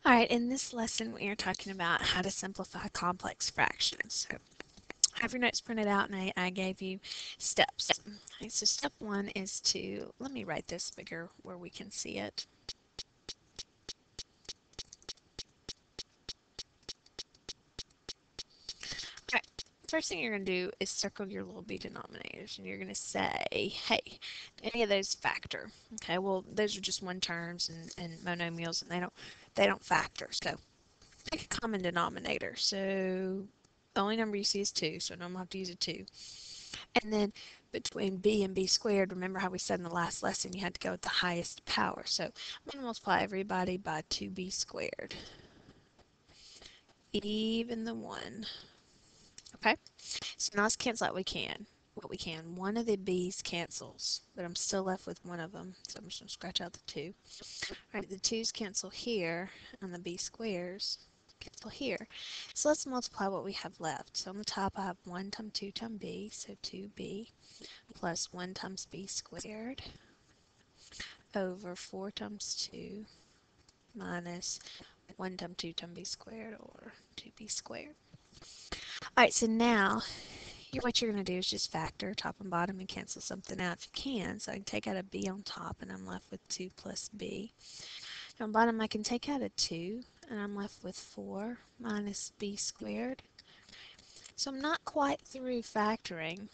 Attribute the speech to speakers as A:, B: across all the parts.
A: All right, in this lesson we are talking about how to simplify complex fractions. So have your notes printed out, and I gave you steps. Okay, so step one is to, let me write this bigger where we can see it. All right, first thing you're going to do is circle your little b denominators, and you're going to say, hey, any of those factor. Okay, well those are just one terms and monomials, and they don't factor. So pick a common denominator. So the only number you see is 2, so I'm going to have to use a 2. And then between b and b squared, remember how we said in the last lesson you had to go with the highest power. So I'm going to multiply everybody by 2b squared, even the 1. Okay? So now let's cancel out what we can. One of the b's cancels, but I'm still left with one of them. So I'm just going to scratch out the 2. All right, the 2's cancel here, and the b squares cancel here. So let's multiply what we have left. So on the top I have 1 times 2 times b, so 2b plus 1 times b squared over 4 times 2 minus 1 times 2 times b squared, or 2b squared. Alright, so now what you're going to do is just factor top and bottom and cancel something out if you can. So I can take out a b on top, and I'm left with 2 plus b. On bottom I can take out a 2, and I'm left with 4 minus b squared. So I'm not quite through factoring,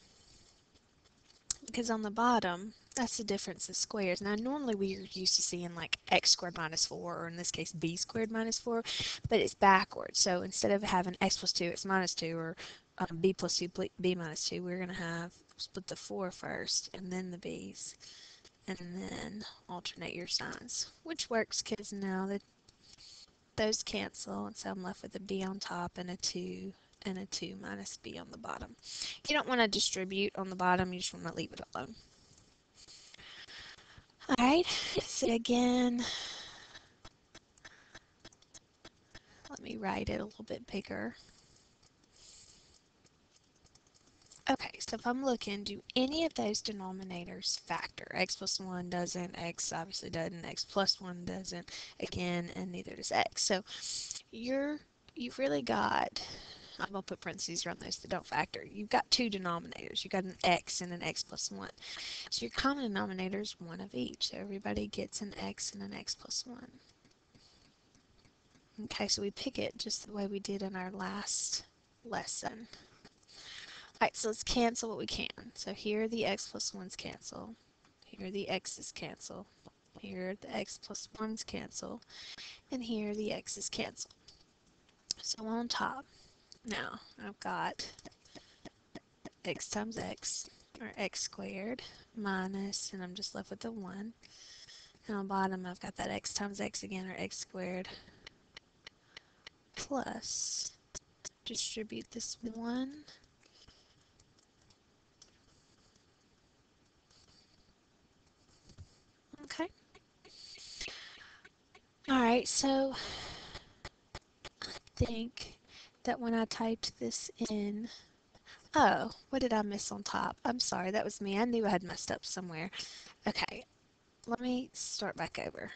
A: because on the bottom, that's the difference of squares. Now, normally we're used to seeing like x squared minus 4, or in this case b squared minus 4, but it's backwards. So instead of having x plus 2, it's minus 2, or b plus 2, b minus 2, we're going to have split the 4 first, and then the b's, and then alternate your signs, which works because now that those cancel, and so I'm left with a b on top and a 2 and a 2 minus b on the bottom. You don't want to distribute on the bottom, you just want to leave it alone. Alright, so again, let me write it a little bit bigger. Okay, so if I'm looking, do any of those denominators factor? X plus 1 doesn't, x obviously doesn't, x plus 1 doesn't, again, and neither does x. So you've really got, I'm going to put parentheses around those that don't factor. You've got two denominators. You've got an x and an x plus 1. So your common denominator is one of each. So everybody gets an x and an x plus 1. Okay, so we pick it just the way we did in our last lesson. Alright, so let's cancel what we can. So here the x plus 1's cancel. Here the x's cancel. Here the x plus 1's cancel. And here the x's cancel. So on top, now I've got x times x, or x squared, minus, and I'm just left with the 1. And on bottom I've got that x times x again, or x squared, plus, distribute this 1. Okay. Alright, so I think that when I typed this in, oh, what did I miss on top? I'm sorry, that was me. I knew I had messed up somewhere. Okay, let me start back over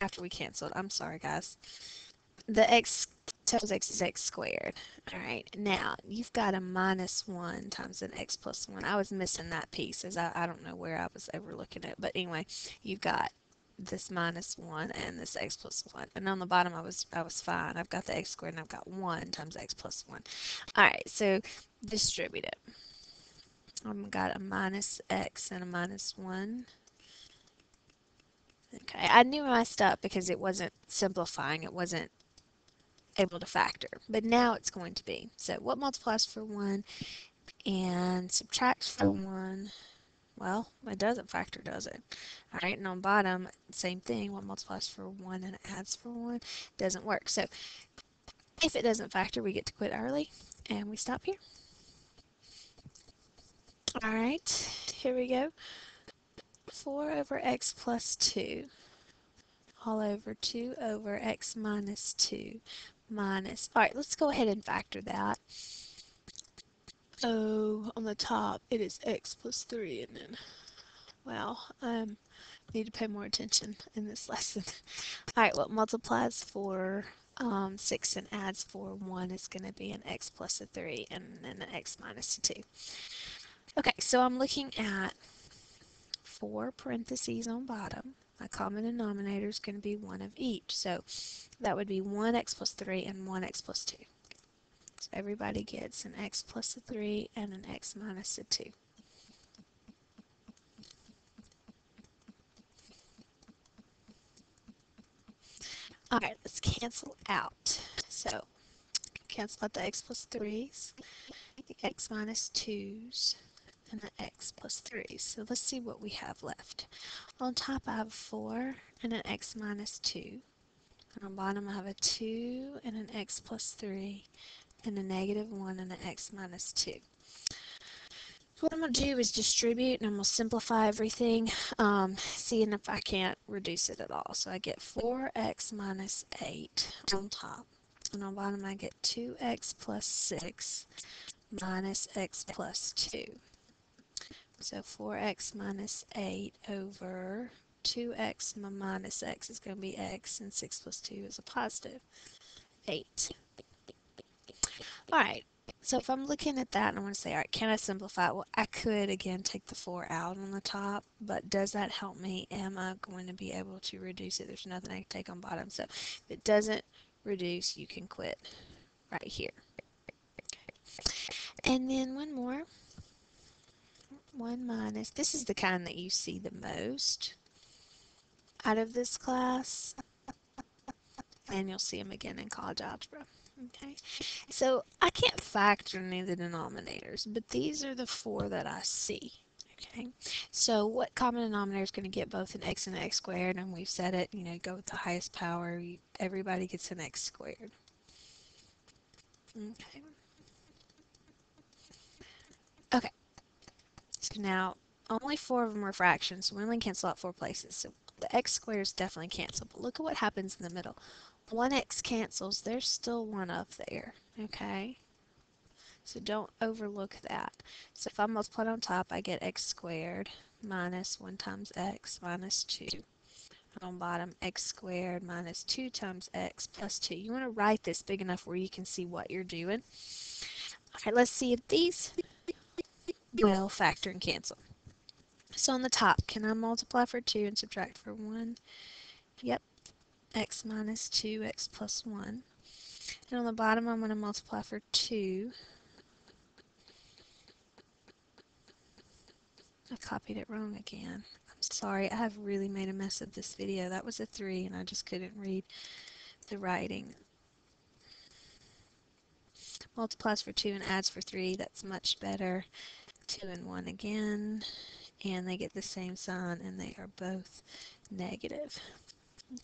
A: after we canceled. I'm sorry, guys. The x times x is x squared. Alright, now you've got a minus 1 times an x plus 1. I was missing that piece, as I don't know where I was overlooking it. But anyway, you've got this minus 1 and this x plus 1. And on the bottom I was fine. I've got the x squared, and I've got 1 times x plus 1. Alright, so distribute it. I've got a minus x and a minus 1. Okay, I knew I messed up because it wasn't simplifying. It wasn't able to factor. But now it's going to be. So what multiplies for 1 and subtracts from 1? Well, it doesn't factor, does it? Alright, and on bottom, same thing. What multiplies for 1 and adds for 1? Doesn't work. So if it doesn't factor, we get to quit early, and we stop here. Alright, here we go. 4 over x plus 2 all over 2 over x minus 2 minus, alright, let's go ahead and factor that. Oh, on the top it is x plus 3, and then, well, Need to pay more attention in this lesson. Alright, what multiplies for 6 and adds for 1 is going to be an x plus a 3 and then an x minus a 2. Okay, so I'm looking at 4 parentheses on bottom. My common denominator is going to be 1 of each. So that would be 1x plus 3 and 1x plus 2. So everybody gets an x plus a 3 and an x minus a 2. Alright, let's cancel out. So cancel out the x plus 3's, the x minus 2's, and the x plus 3's. So let's see what we have left. On top I have 4 and an x minus 2. And on bottom I have a 2 and an x plus 3 and a negative 1 and an x minus 2. So what I'm going to do is distribute and I'm going to simplify everything, seeing if I can't reduce it at all. So I get 4x minus 8 on top. And on bottom I get 2x plus 6 minus x plus 2. So 4x minus 8 over 2x minus x is going to be x, and 6 plus 2 is a positive 8. Alright, so if I'm looking at that and I want to say, alright, can I simplify it? Well, I could, again, take the 4 out on the top, but does that help me? Am I going to be able to reduce it? There's nothing I can take on bottom, so if it doesn't reduce, you can quit right here. And then one more. 1 minus, this is the kind that you see the most out of this class, and you'll see them again in college algebra. Okay, so I can't factor any of the denominators, but these are the 4 that I see. Okay, so what common denominator is going to get both an x and an x squared? And we've said it, you know, go with the highest power. Everybody gets an x squared. Okay. Okay, so now only 4 of them are fractions, so we only cancel out 4 places. So the x squared is definitely cancelable. Look at what happens in the middle. 1x cancels, there's still 1 up there, okay? So don't overlook that. So if I multiply on top, I get x squared minus 1 times x minus 2. And on bottom, x squared minus 2 times x plus 2. You want to write this big enough where you can see what you're doing. Okay, let's see if these will factor and cancel. So on the top, can I multiply for 2 and subtract for 1? Yep. X minus 2, x plus 1. And on the bottom, I'm going to multiply for 2. I copied it wrong again. I'm sorry, I have really made a mess of this video. That was a 3 and I just couldn't read the writing. Multiplies for 2 and adds for 3. That's much better. 2 and 1 again. And they get the same sign and they are both negative.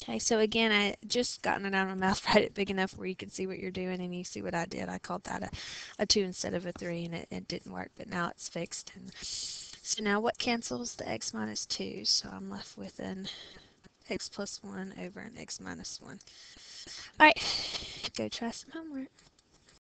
A: Okay, so again, I just gotten it out of my mouth, write it big enough where you can see what you're doing, and you see what I did. I called that a 2 instead of a 3, and it didn't work, but now it's fixed. And so now what cancels? The x minus 2, so I'm left with an x plus 1 over an x minus 1. Alright, go try some homework.